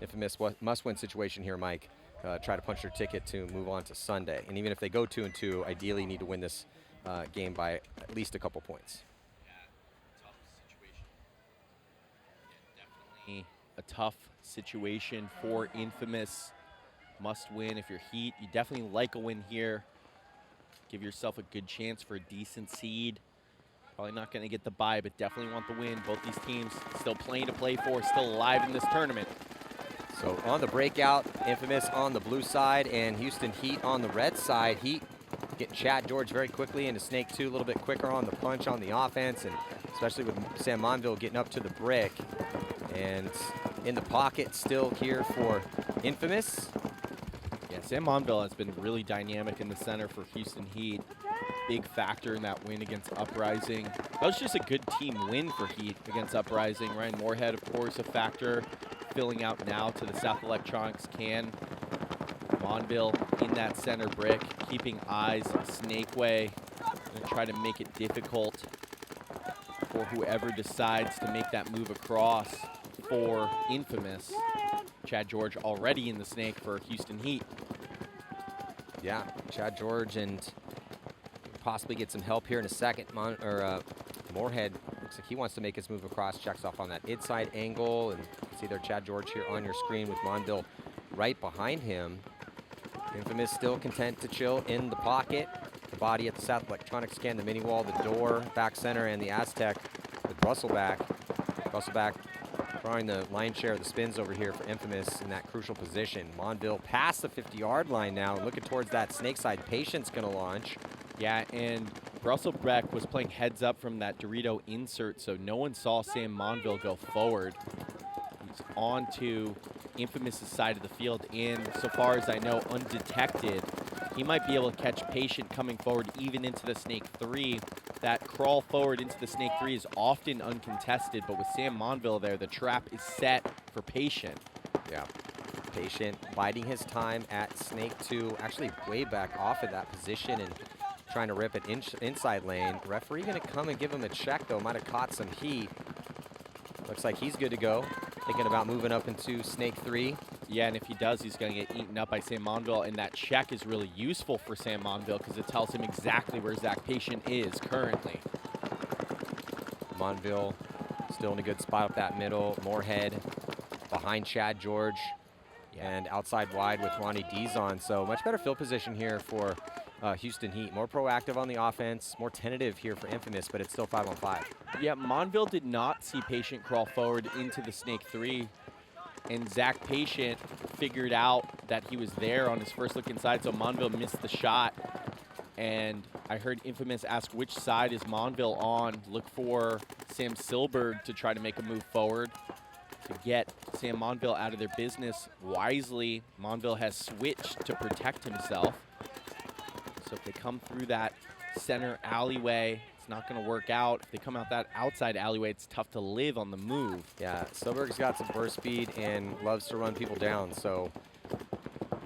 Infamous must-win situation here, Mike. Try to punch their ticket to move on to Sunday. And even if they go 2-2, ideally need to win this game by at least a couple points. Tough situation. Yeah, definitely a tough situation for Infamous. Must win if you're Heat. You definitely like a win here. Give yourself a good chance for a decent seed. Probably not going to get the bye, but definitely want the win. Both these teams still playing to play for, still alive in this tournament. So on the breakout, Infamous on the blue side and Houston Heat on the red side. Heat getting Chad George very quickly into Snake 2, a little bit quicker on the punch on the offense, and especially with Sam Monville getting up to the brick. And in the pocket still here for Infamous. Yeah, Sam Monville has been really dynamic in the center for Houston Heat. Big factor in that win against Uprising. That was just a good team win for Heat against Uprising. Ryan Moorhead, of course, a factor, filling out now to the South Electronics can. Monville in that center brick, keeping eyes Snake Way. Gonna try to make it difficult for whoever decides to make that move across for Infamous. Chad George already in the Snake for Houston Heat. Yeah, Chad George, and possibly get some help here in a second. Moorhead looks like he wants to make his move across, checks off on that inside angle, and you can see there Chad George here on your screen with Monville right behind him. Infamous still content to chill in the pocket. The body at the South Electronics scan, the mini wall, the door, back center, and the Aztec with Russellback. Russellback drawing the lion's share of the spins over here for Infamous in that crucial position. Monville past the 50-yard line now, looking towards that snake side. Patience gonna launch. Yeah, and Russellback was playing heads up from that Dorito insert, so no one saw Sam Monville go forward. He's on to Infamous' side of the field, and so far as I know, undetected. He might be able to catch Patient coming forward even into the Snake 3. That crawl forward into the Snake 3 is often uncontested, but with Sam Monville there, the trap is set for Patient. Yeah, Patient biding his time at Snake 2, actually way back off of that position and trying to rip it inside lane. Referee gonna come and give him a check though, might have caught some heat. Looks like he's good to go. Thinking about moving up into Snake 3. Yeah, and if he does, he's going to get eaten up by Sam Monville, and that check is really useful for Sam Monville because it tells him exactly where Zach Patient is currently. Monville still in a good spot up that middle. Moorhead behind Chad George and outside wide with Ronnie Dizon. So much better field position here for Houston Heat. More proactive on the offense, more tentative here for Infamous, but it's still 5-on-5. Yeah, Monville did not see Patient crawl forward into the Snake 3. And Zach Patient figured out that he was there on his first look inside, so Monville missed the shot. And I heard Infamous ask which side is Monville on. Look for Sam Silberg to try to make a move forward to get Sam Monville out of their business. Wisely, Monville has switched to protect himself. So if they come through that center alleyway, it's not going to work out. If they come out that outside alleyway, it's tough to live on the move. Yeah, Silberg's got some burst speed and loves to run people down, so,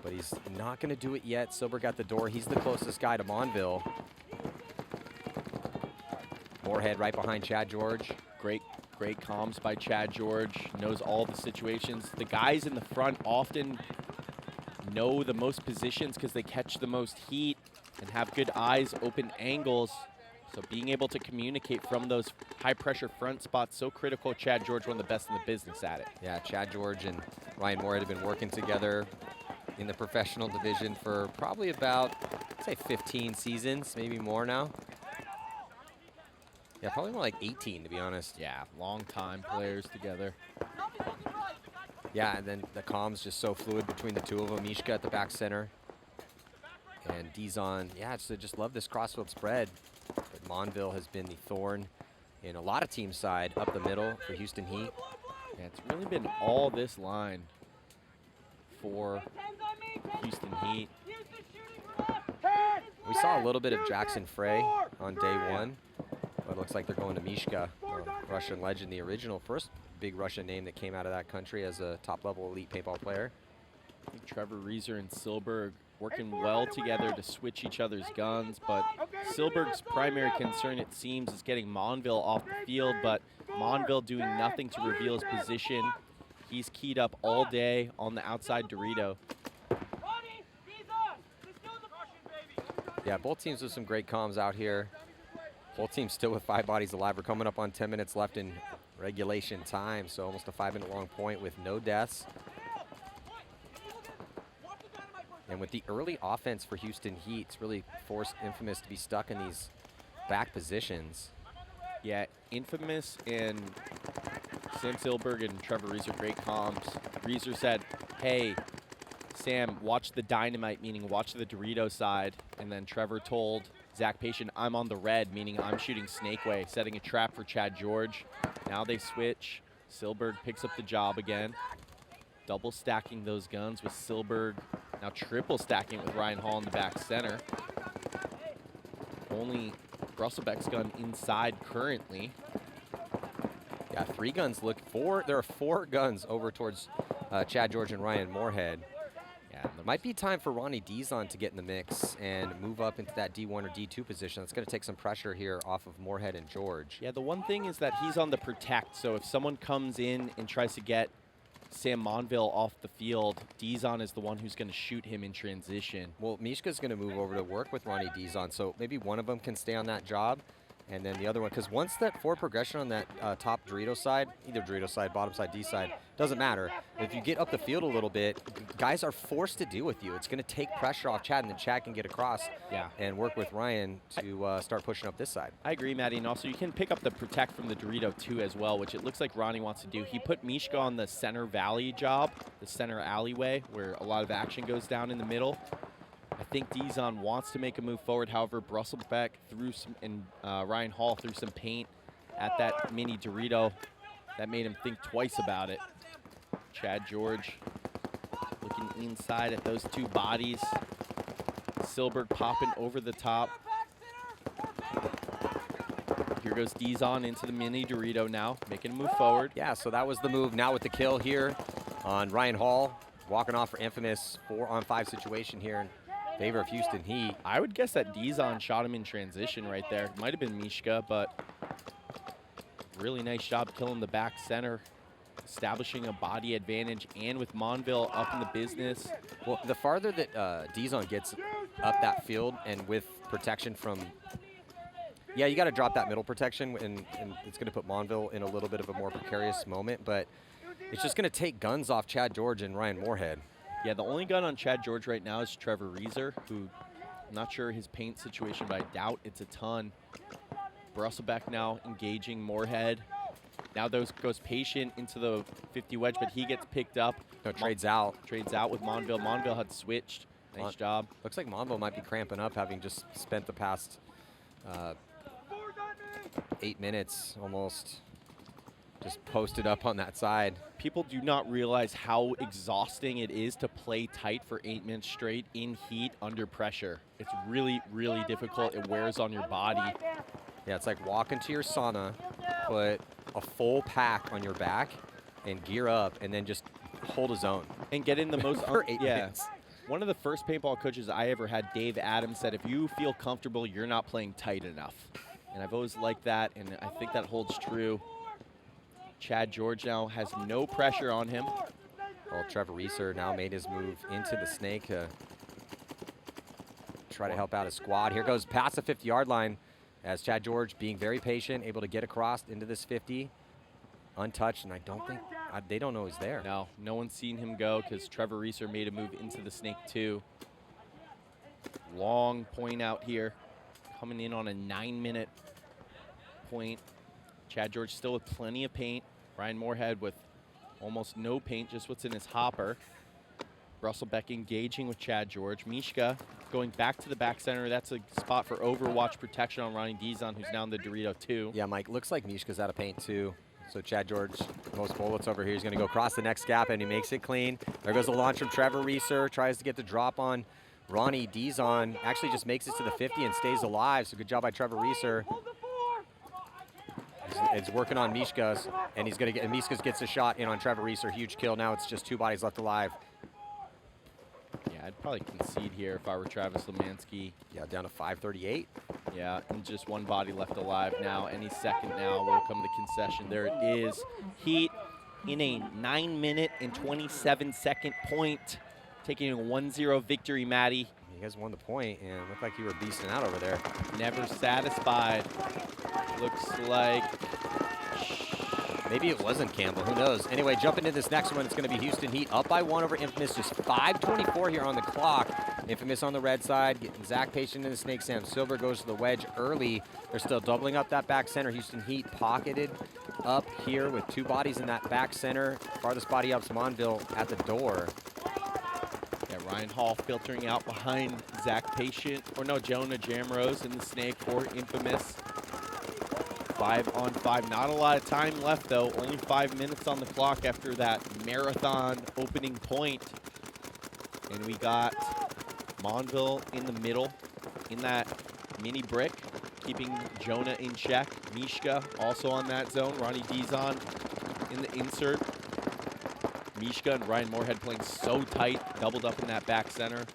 but he's not going to do it yet. Silberg got the door. He's the closest guy to Monville. Moorhead right behind Chad George. Great comms by Chad George. Knows all the situations. The guys in the front often know the most positions because they catch the most heat and have good eyes, open angles. So being able to communicate from those high-pressure front spots, so critical. Chad George, one of the best in the business at it. Yeah, Chad George and Ryan Moorhead have been working together in the professional division for probably about, I'd say 15 seasons, maybe more now. Yeah, probably more like 18, to be honest. Yeah, long-time players together. Yeah, and then the comms just so fluid between the two of them. Mishka at the back center. And Dizon, yeah, just love this crossfield spread. But Monville has been the thorn in a lot of team side up the middle for Houston Heat. Yeah, it's really been all this line for Houston Heat. We saw a little bit of Jackson Frey on day one, but it looks like they're going to Mishka, Russian legend, the original first big Russian name that came out of that country as a top-level elite paintball player. I think Trevor Reeser and Silberg working well together to switch each other's guns, but Silberg's primary concern, it seems, is getting Monville off the field, but Monville doing nothing to reveal his position. He's keyed up all day on the outside Dorito. Yeah, both teams with some great comms out here. Both teams still with 5 bodies alive. We're coming up on 10 minutes left in regulation time, so almost a 5-minute long point with no deaths. And with the early offense for Houston Heat, it's really forced Infamous to be stuck in these back positions. Yeah, Infamous and Sam Silberg and Trevor Reeser, great comms. Reeser said, hey, Sam, watch the dynamite, meaning watch the Dorito side. And then Trevor told Zach Patient, I'm on the red, meaning I'm shooting Snake Way, setting a trap for Chad George. Now they switch. Silberg picks up the job again. Double stacking those guns with Silberg. Now triple stacking with Ryan Hall in the back center. Only Brusselbeck's gun inside currently. Yeah, 3 guns there are 4 guns over towards Chad George and Ryan Moorhead. Yeah, might be time for Ronnie Dizon to get in the mix and move up into that D1 or D2 position. That's going to take some pressure here off of Moorhead and George. Yeah, the one thing is that he's on the protect, so if someone comes in and tries to get Sam Monville off the field, Dizon is the one who's going to shoot him in transition. Well, Mishka's going to move over to work with Ronnie Dizon, so maybe one of them can stay on that job, and then the other one, because once that forward progression on that top Dorito side, either Dorito side, bottom side, D side, doesn't matter. If you get up the field a little bit, guys are forced to deal with you. It's going to take pressure off Chad, and then Chad can get across and work with Ryan to start pushing up this side. I agree, Maddie, and also you can pick up the protect from the Dorito too as well, which it looks like Ronnie wants to do. He put Mishka on the center valley job, the center alleyway, where a lot of action goes down in the middle. I think Dizon wants to make a move forward. However, Brusselbeck threw some, and Ryan Hall threw some paint at that mini Dorito. That made him think twice about it. Chad George looking inside at those 2 bodies. Silberg popping over the top. Here goes Dizon into the mini Dorito now, making a move forward. Yeah, so that was the move. Now with the kill here on Ryan Hall, walking off for Infamous 4-on-5 situation here in favor of Houston Heat. I would guess that Dizon shot him in transition right there. Might have been Mishka, but really nice job killing the back center, establishing a body advantage, and with Monville up in the business. Well, the farther that Dizon gets up that field and with protection from, yeah, you got to drop that middle protection, and it's going to put Monville in a little bit of a more precarious moment, but it's just going to take guns off Chad George and Ryan Moorhead. Yeah, the only gun on Chad George right now is Trevor Reeser, who I'm not sure his paint situation, but I doubt it's a ton. Brusselbeck now engaging Moorhead. Now goes Patient into the 50 wedge, but he gets picked up. No, trades out. Trades out with Monville. Monville had switched. Nice job. Looks like Monville might be cramping up, having just spent the past 8 minutes almost just posted up on that side. People do not realize how exhausting it is to play tight for 8 minutes straight in heat under pressure. It's really, really difficult. It wears on your body. Yeah, it's like walking to your sauna, put a full pack on your back, and gear up, and then just hold a zone. And get in the most... for 8 minutes. One of the first paintball coaches I ever had, Dave Adams, said, if you feel comfortable, you're not playing tight enough. And I've always liked that, and I think that holds true. Chad George now has no pressure on him. Well, Trevor Reeser now made his move into the snake to try to help out his squad. Here goes past the 50-yard line as Chad George being very patient, able to get across into this 50, untouched, and I don't think, they don't know he's there. No, no one's seen him go because Trevor Reeser made a move into the snake too. Long point out here, coming in on a 9-minute point. Chad George still with plenty of paint. Ryan Moorhead with almost no paint, just what's in his hopper. Brusselbeck engaging with Chad George. Mishka going back to the back center. That's a spot for overwatch protection on Ronnie Dizon, who's now in the Dorito 2. Yeah, Mike, looks like Mishka's out of paint too. So Chad George, most bullets over here. He's going to go across the next gap, and he makes it clean. There goes the launch from Trevor Reeser. Tries to get the drop on Ronnie Dizon. Actually just makes it to the 50 and stays alive. So good job by Trevor Reeser. It's working on Mishka's, and he's going to get, Mishka's gets a shot in on Trevor Reeser. Huge kill. Now it's just 2 bodies left alive. Yeah, I'd probably concede here if I were Travis Lemansky. Yeah, down to 538. Yeah, and just 1 body left alive now. Any second now will come the concession. There it is. Heat in a 9-minute and 27-second point, taking a 1-0 victory, Maddie. You guys won the point, and it looked like you were beasting out over there. Never satisfied. Looks like... Maybe it wasn't Campbell, who knows? Anyway, jump into this next one. It's going to be Houston Heat up by 1 over Infamous. Just 5:24 here on the clock. Infamous on the red side, getting Zach Patient in the snake. Sam Silver goes to the wedge early. They're still doubling up that back center. Houston Heat pocketed up here with 2 bodies in that back center. Farthest body up's Monville at the door. Yeah, Ryan Hall filtering out behind Zach Patient, or no, Jonah Jamrose in the snake for Infamous. 5-on-5, not a lot of time left though, only 5 minutes on the clock after that marathon opening point. And we got Monville in the middle in that mini brick, keeping Jonah in check. Mishka also on that zone, Ronnie Dizon in the insert. Mishka and Ryan Moorhead playing so tight, doubled up in that back center.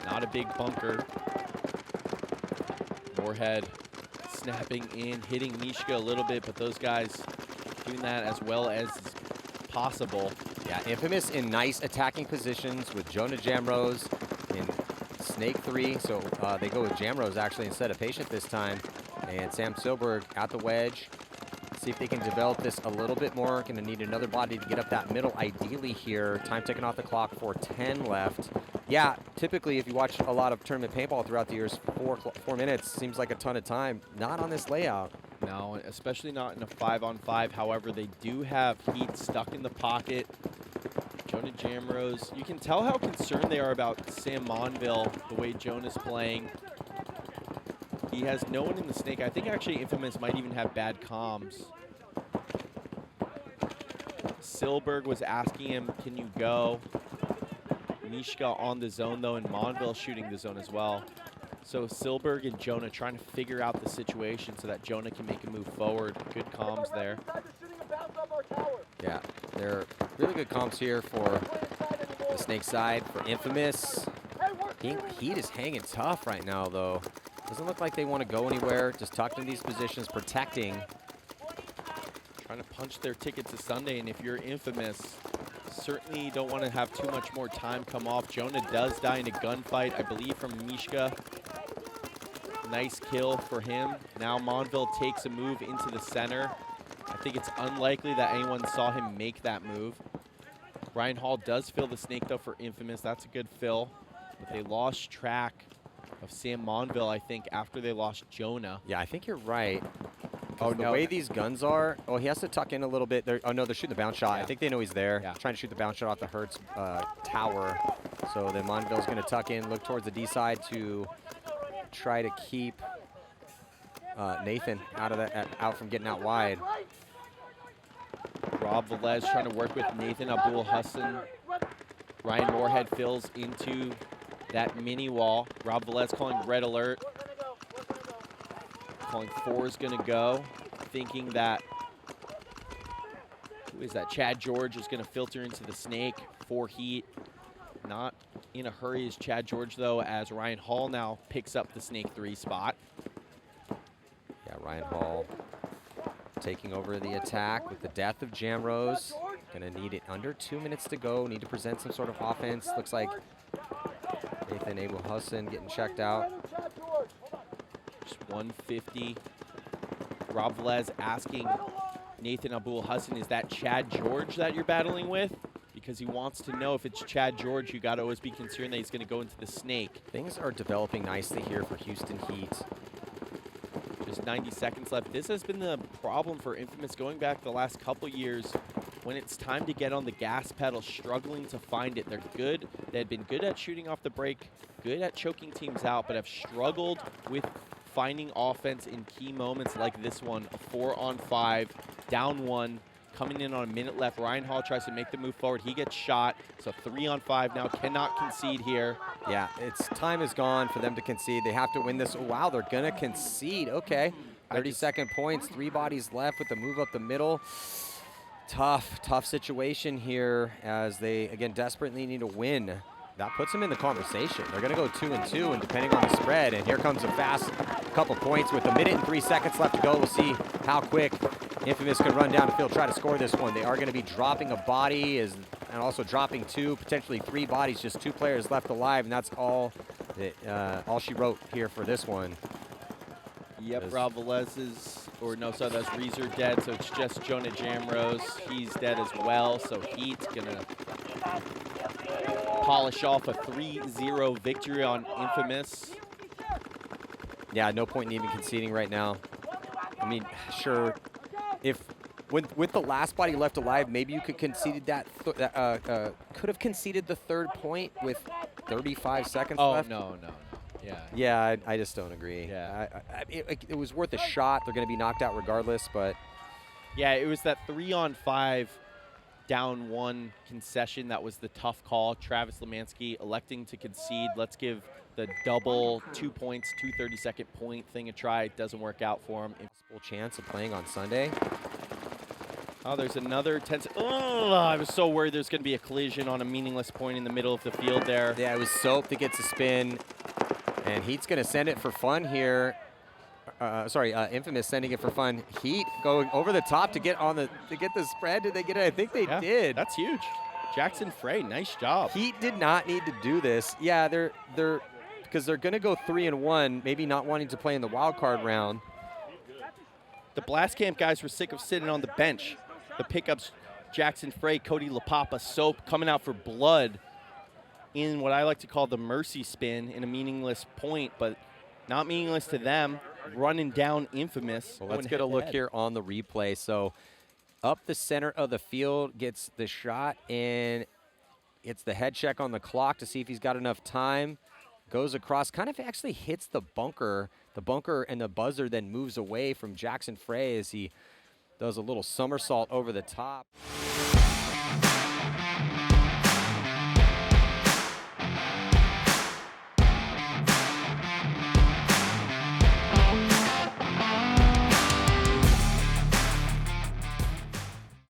Not a big bunker. Moorhead snapping in, hitting Mishka a little bit, but those guys doing that as well as possible. Yeah, Infamous in nice attacking positions with Jonah Jamrose in Snake 3. So they go with Jamrose actually instead of Patient this time. And Sam Silberg at the wedge. See if they can develop this a little bit more. Going to need another body to get up that middle ideally here. Time ticking off the clock, 4:10 left. Yeah, typically if you watch a lot of tournament paintball throughout the years, 4 minutes seems like a ton of time. Not on this layout. No, especially not in a 5-on-5. However, they do have Heat stuck in the pocket. Jonah Jamrose, you can tell how concerned they are about Sam Monville, the way Jonah's playing. He has no one in the snake. I think actually Infamous might even have bad comms. Silberg was asking him, can you go? Mishka on the zone though, and Monville shooting the zone as well. So Silberg and Jonah trying to figure out the situation so that Jonah can make a move forward. Good comms there. Yeah, they're really good comms here for the snake side. For Infamous, Heat is hanging tough right now though. Doesn't look like they want to go anywhere. Just tucked in these positions, protecting. Trying to punch their ticket to Sunday, and if you're Infamous, certainly don't want to have too much more time come off. Jonah does die in a gunfight, I believe, from Mishka. Nice kill for him. Now Monville takes a move into the center. I think it's unlikely that anyone saw him make that move. Ryan Hall does fill the snake, though, for Infamous. That's a good fill. But they lost track of Sam Monville, I think, after they lost Jonah. Yeah, I think you're right. Oh, the no. way these guns are, oh, he has to tuck in a little bit. Oh, no, they're shooting the bounce shot. Yeah. I think they know he's there. Yeah. Trying to shoot the bounce shot off the Hertz tower. So then Monville's going to tuck in, look towards the D side to try to keep Nathan out from getting out wide. Rob Velez trying to work with Nathan Abdul Hassan. Ryan Moorhead fills into that mini wall. Rob Velez calling red alert. Calling 4 is going to go. Thinking that, who is that? Chad George is going to filter into the snake for Heat. Not in a hurry is Chad George, though, as Ryan Hall now picks up the snake 3 spot. Yeah, Ryan Hall taking over the attack with the death of Jamrose. Gonna need it under 2 minutes to go. Need to present some sort of offense. Looks like Nathan Abel Hassan getting checked out. Just 150. Rob Velez asking Nathan Abdul Hassan, is that Chad George that you're battling with? Because he wants to know if it's Chad George, you got to always be concerned that he's going to go into the snake. Things are developing nicely here for Houston Heat. Just 90 seconds left. This has been the problem for Infamous going back the last couple years. When it's time to get on the gas pedal, struggling to find it. They're good. They had been good at shooting off the break, good at choking teams out, but have struggled with finding offense in key moments like this one. A 4-on-5, down 1, coming in on a minute left. Ryan Hall tries to make the move forward. He gets shot. So 3-on-5 now, cannot concede here. Yeah, time is gone for them to concede. They have to win this. Oh, wow, they're going to concede. Okay, 30-second points, 3 bodies left with the move up the middle. Tough situation here as they, again, desperately need to win. That puts them in the conversation. They're going to go 2-2, and depending on the spread, and here comes a fast couple points with 1 minute and 3 seconds left to go. We'll see how quick Infamous can run down the field, try to score this one. They are going to be dropping a body and also dropping 2, potentially 3 bodies. Just 2 players left alive, and that's all she wrote here for this one. Yep, Rob Velez's, or no, sorry, that's Reezer dead, so it's just Jonah Jamrose. He's dead as well, so Heat's going to polish off a 3-0 victory on Infamous. Yeah, no point in even conceding right now. I mean, sure, if with the last body left alive, maybe you could conceded could have conceded the 3rd point with 35 seconds left. Oh, no. Yeah. Yeah, I just don't agree. Yeah. It was worth a shot. They're going to be knocked out regardless, but Yeah, it was that 3-on-5 down 1 concession that was the tough call. Travis Lemansky electing to concede. Let's give the double 2 points, 2 30-second point thing a try. It doesn't work out for him. full chance of playing on Sunday. Oh, there's another tense. Oh, I was so worried there's going to be a collision on a meaningless point in the middle of the field there. Yeah, it was Soap that gets a spin, and Heat's going to send it for fun here. Infamous sending it for fun. Heat going over the top to get the spread. Did they get it? I think they did. That's huge. Jackson Frey, nice job. Heat did not need to do this. Yeah, because they're going to go 3-1, maybe not wanting to play in the wild card round. The Blast Camp guys were sick of sitting on the bench. The pickups, Jackson Frey, Cody LaPapa, Soap coming out for blood in what I like to call the mercy spin in a meaningless point, but not meaningless to them. Running down Infamous. Well, let's get a look here on the replay. So up the center of the field, gets the shot, and it's the head check on the clock to see if he's got enough time. Goes across, kind of actually hits the bunker. The bunker and the buzzer then moves away from Jackson Frey as he does a little somersault over the top.